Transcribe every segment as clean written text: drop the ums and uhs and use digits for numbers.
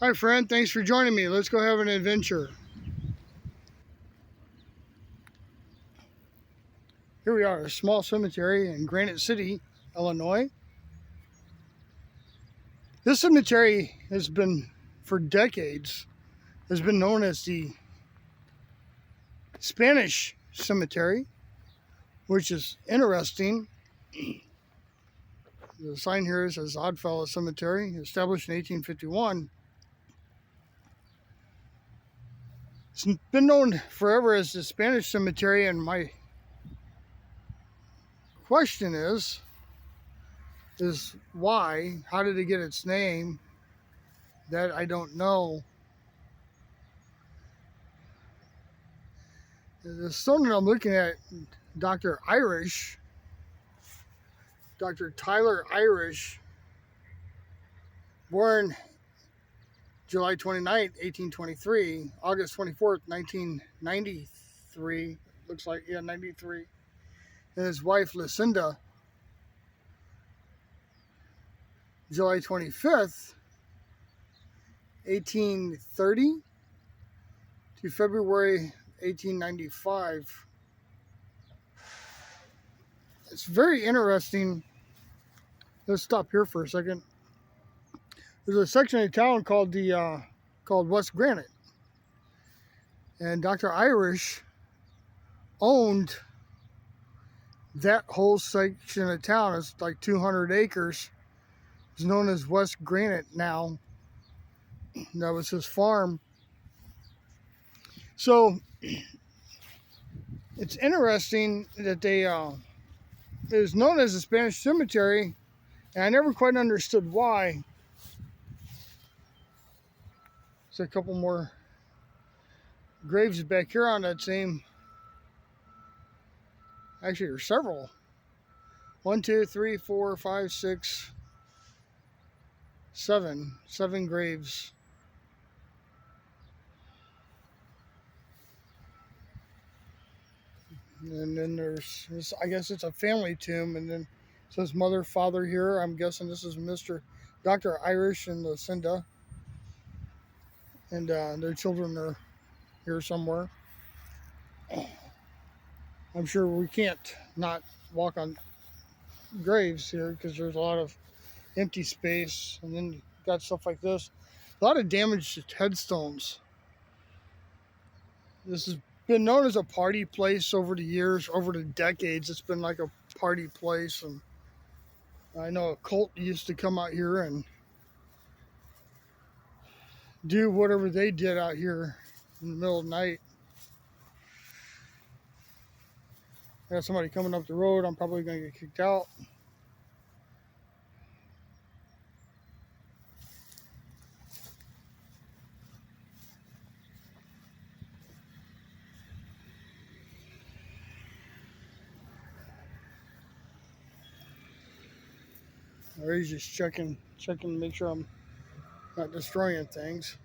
Hi friend, thanks for joining me. Let's go have an adventure. Here we are, a small cemetery in Granite City, Illinois. This cemetery has been, for decades, has been known as the Spanish Cemetery, which is interesting. The sign here says Oddfellow Cemetery, established in 1851. It's been known forever as the Spanish Cemetery, and my question is why? How did it get its name? That I don't know. The stone that I'm looking at, Dr. Tyler Irish, born July 29th, 1823, August 24th, 1993, looks like, 93, and his wife Lucinda, July 25th, 1830 to February 1895. It's very interesting. Let's stop here for a second. There's a section of town called West Granite, and Dr. Irish owned that whole section of town. It's like 200 acres. It's known as West Granite now. That was his farm. So it's interesting that it was known as a Spanish cemetery, and I never quite understood why. There's a couple more graves back here on that same. Actually, there's several. 1, 2, 3, 4, 5, 6, 7. 7 graves. And then there's this, I guess it's a family tomb, and then it says mother, father here. I'm guessing this is Mr. Dr. Irish and Lucinda. And their children are here somewhere. I'm sure we can't not walk on graves here because there's a lot of empty space, and then you got stuff like this. A lot of damaged headstones. This has been known as a party place over the years, over the decades. It's been like a party place, and I know a cult used to come out here and do whatever they did out here in the middle of the night. I got somebody coming up the road. I'm probably going to get kicked out. Or he's just checking to make sure I'm not destroying things.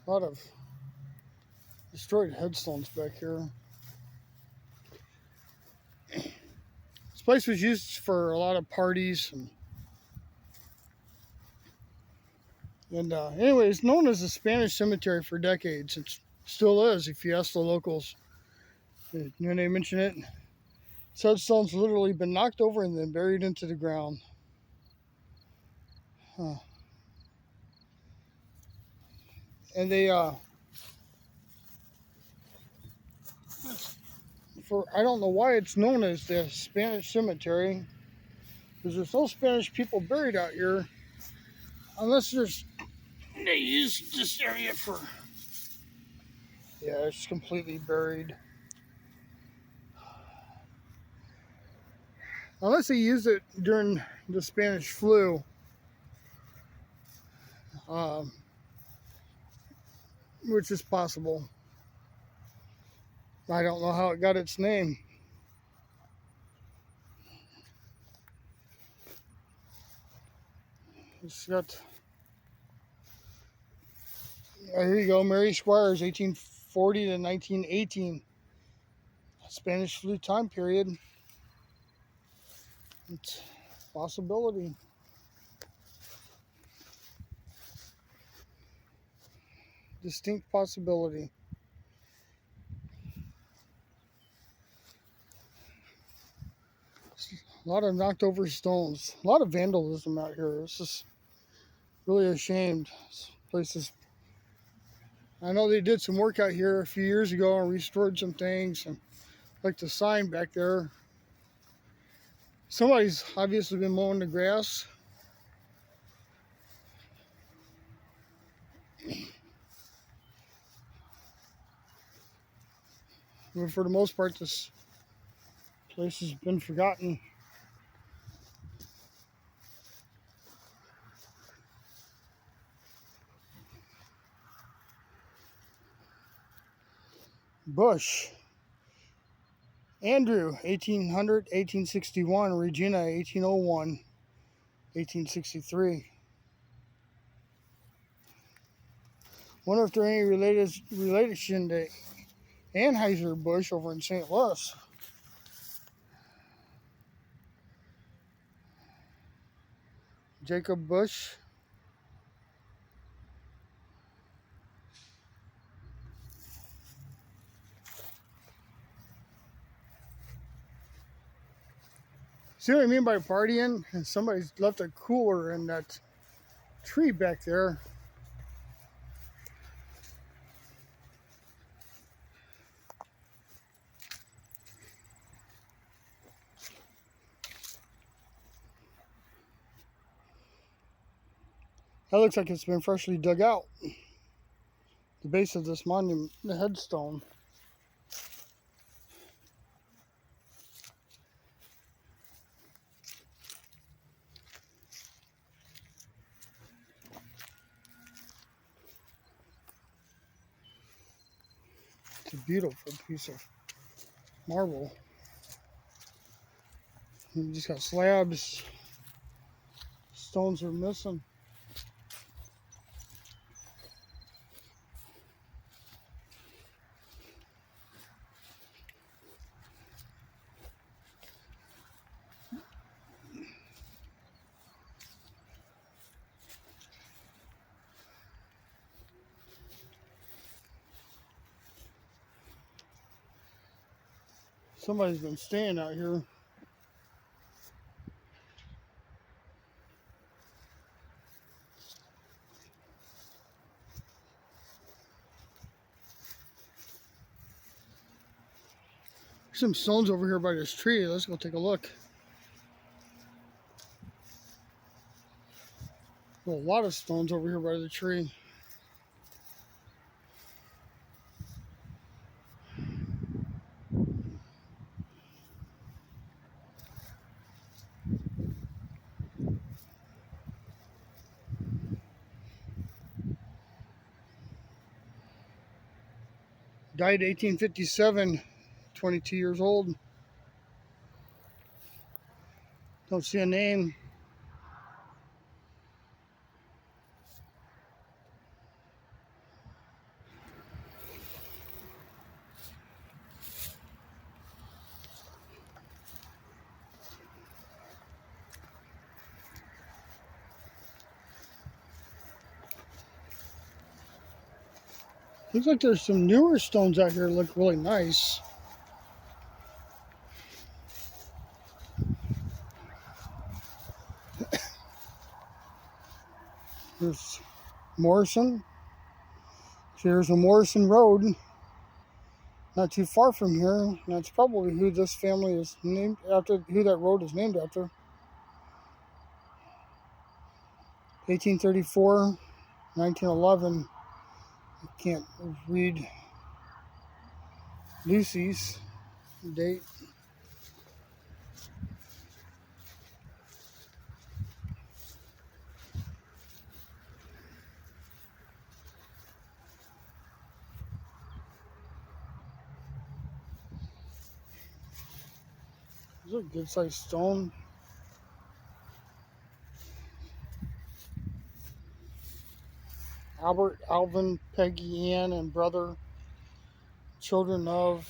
A lot of destroyed headstones back here. This place was used for a lot of parties, and anyway, it's known as the Spanish Cemetery for decades. It still is, if you ask the locals. When they mention it, headstones literally been knocked over and then buried into the ground. Huh. And they I don't know why it's known as the Spanish Cemetery, because there's no Spanish people buried out here, unless they use this area for, yeah, it's completely buried. Unless they used it during the Spanish flu. Which is possible. I don't know how it got its name. It's got, here you go, Mary Squires, 1840 to 1918. Spanish flu time period. It's a possibility. distinct possibility. A lot of knocked over stones. A lot of vandalism out here. It's just really ashamed. This place is. I know they did some work out here a few years ago and restored some things, and like the sign back there. Somebody's obviously been mowing the grass. But for the most part, this place has been forgotten. Bush. Andrew, 1800, 1861. Regina, 1801, 1863. Wonder if there's any relation to Anheuser-Busch over in St. Louis. Jacob Bush. See what I mean by partying? And somebody's left a cooler in that tree back there. That looks like it's been freshly dug out. The base of this monument, the headstone. It's a beautiful piece of marble. You just got slabs. Stones are missing. Somebody's been staying out here. There's some stones over here by this tree. Let's go take a look. Well, a lot of stones over here by the tree. Died 1857, 22 years old. Don't see a name. Looks like there's some newer stones out here that look really nice. There's Morrison. Here's a Morrison Road. Not too far from here. That's probably who this family is named after, who that road is named after. 1834, 1911. I can't read Lucy's date. This is a good sized stone. Albert, Alvin, Peggy Ann, and brother, children of.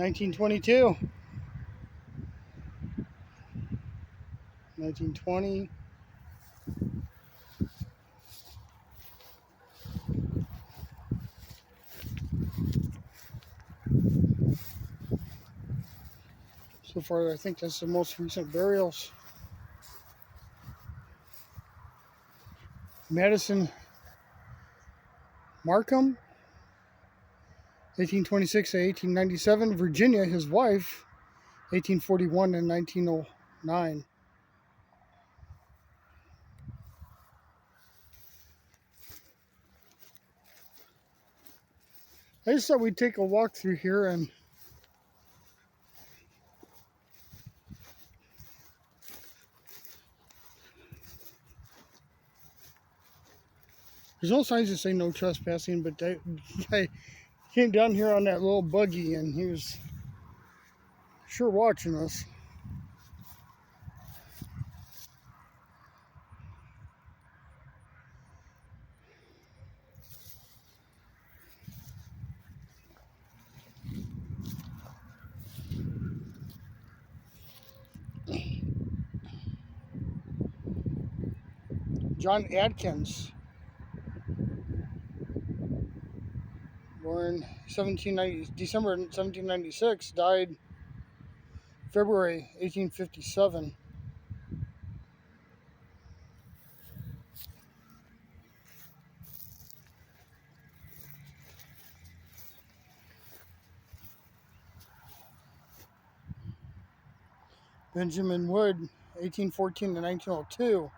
1922, 1920. So far, I think that's the most recent burials. Madison Markham, 1826 to 1897. Virginia, his wife, 1841 and 1909. I just thought we'd take a walk through here, and there's no signs that say no trespassing, but I came down here on that little buggy and he was sure watching us. John Adkins, born December 1796, died February 1857. Benjamin Wood, 1814 to 1902.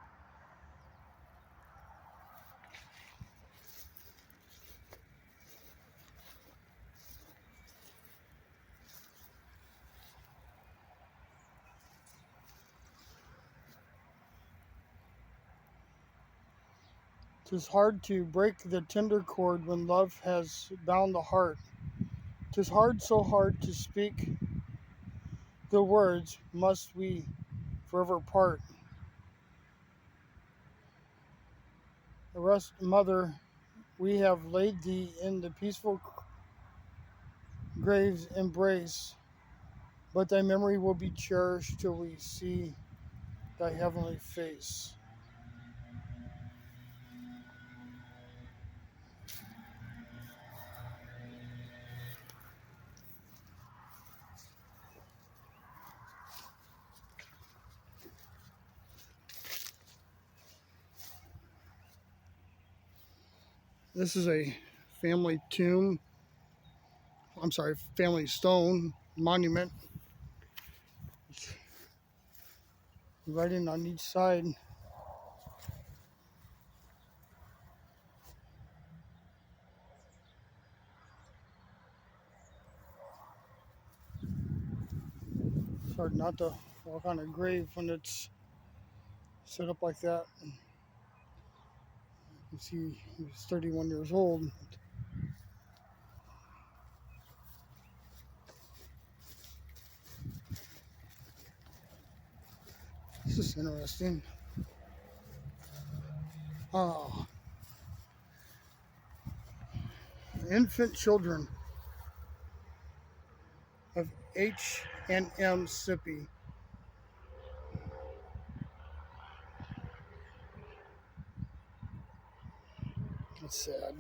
"'Tis hard to break the tender cord when love has bound the heart. 'Tis hard, so hard to speak the words, must we forever part. Rest, mother, we have laid thee in the peaceful grave's embrace, but thy memory will be cherished till we see thy heavenly face." This is a family tomb. I'm sorry, family stone monument. Writing on each side. It's hard not to walk on a grave when it's set up like that. You can see he was 31 years old. This is interesting. Oh, infant children of H&M Sippy. That's sad.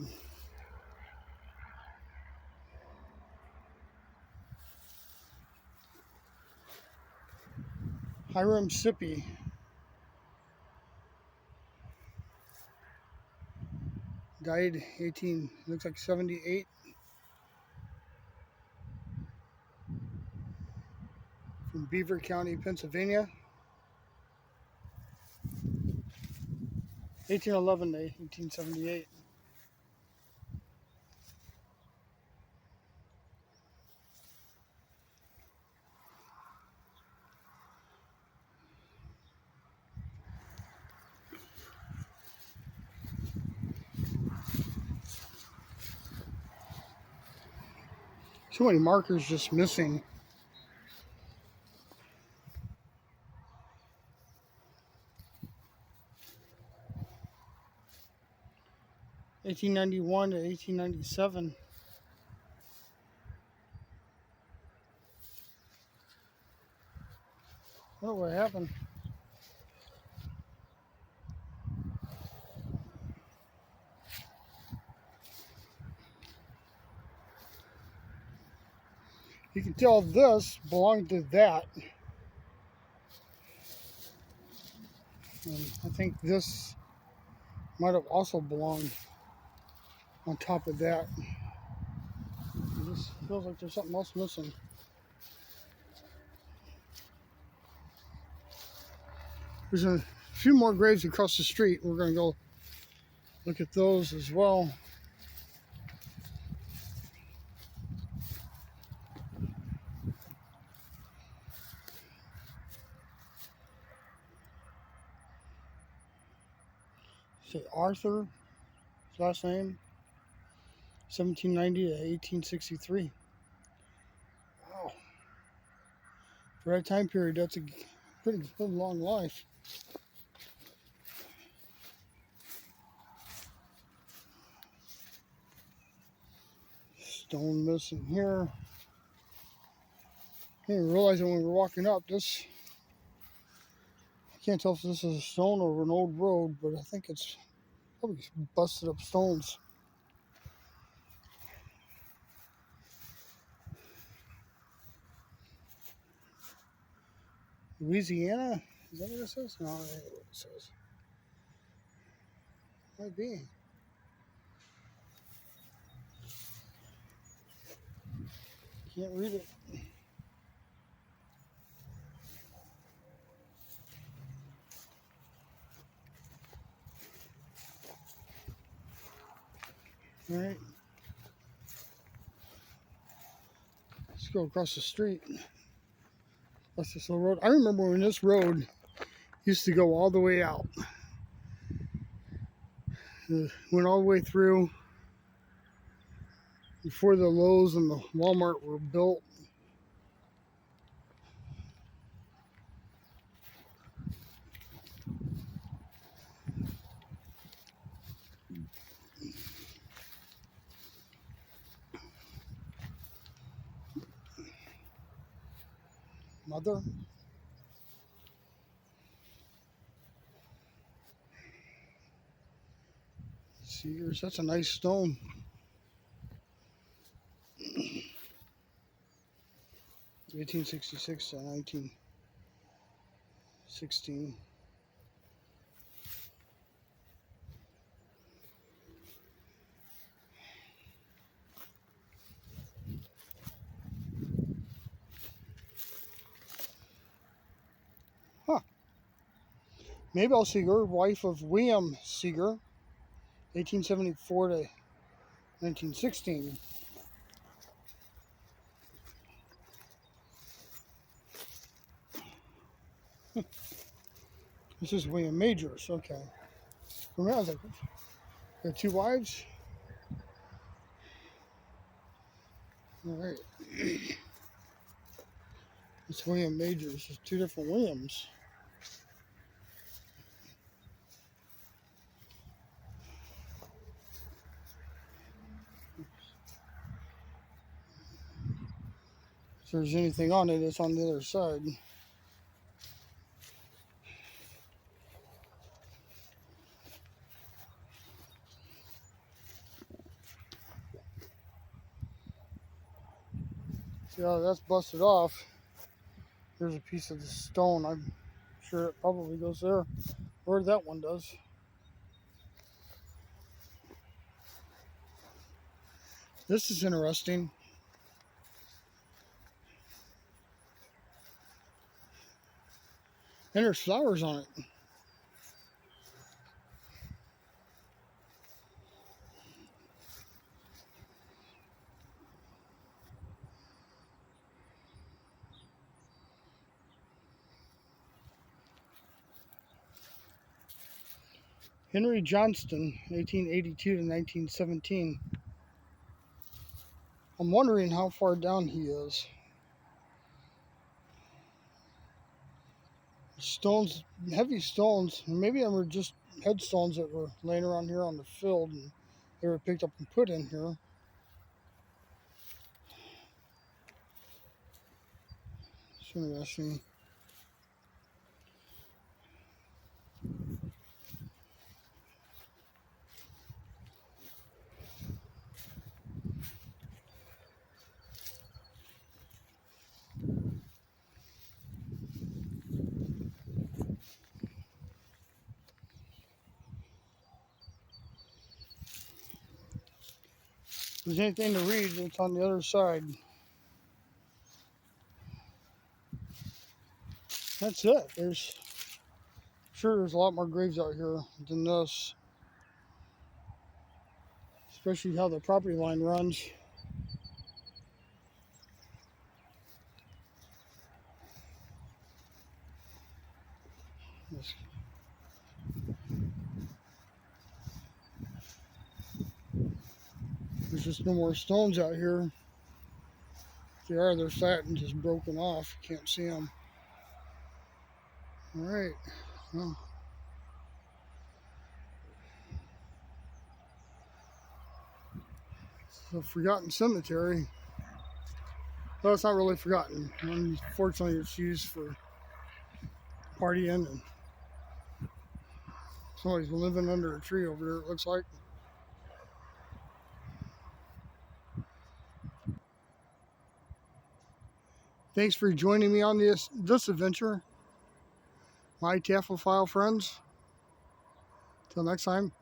Hiram Sippy. Died looks like 78. From Beaver County, Pennsylvania. 1811 to 1878. So many markers just missing. (1891 to 1897). happen. You can tell this belonged to that. And I think this might have also belonged on top of that. It just feels like there's something else missing. There's a few more graves across the street. We're going to go look at those as well. Say Arthur, his last name, 1790 to 1863. Wow. For that time period, that's a pretty good long life. Stone missing here. I didn't realize it when we were walking up. This, I can't tell if this is a stone or an old road, but I think it's probably busted up stones. Louisiana? Is that what it says? No, that ain't what it says. Might be. Can't read it. All right. Let's go across the street. That's this little road. I remember when this road used to go all the way out. Went all the way through before the Lowe's and the Walmart were built. Mother. Sears, that's a nice stone. 1866 to 1916. Huh. Mabel Seeger, wife of William Seeger, 1874 to 1916. This is William Majors, okay. Remember, I was like, there are two wives? All right. It's William Majors. There's two different Williams. If there's anything on it, it's on the other side. See how that's busted off. Here's a piece of the stone. I'm sure it probably goes there, or that one does. This is interesting. And there's flowers on it. Henry Johnston, 1882 to 1917. I'm wondering how far down he is. Stones, heavy stones, maybe they were just headstones that were laying around here on the field and they were picked up and put in here. It's interesting. there's anything to read, it's on the other side. That's it. There's a lot more graves out here than this, especially how the property line runs. There's just no more stones out here. If they are, they're flat and just broken off. You can't see them. All right. Well, it's a forgotten cemetery. Well, it's not really forgotten. Unfortunately, it's used for partying, and somebody's been living under a tree over there, it looks like. Thanks for joining me on this adventure, my Taphophile friends. Till next time.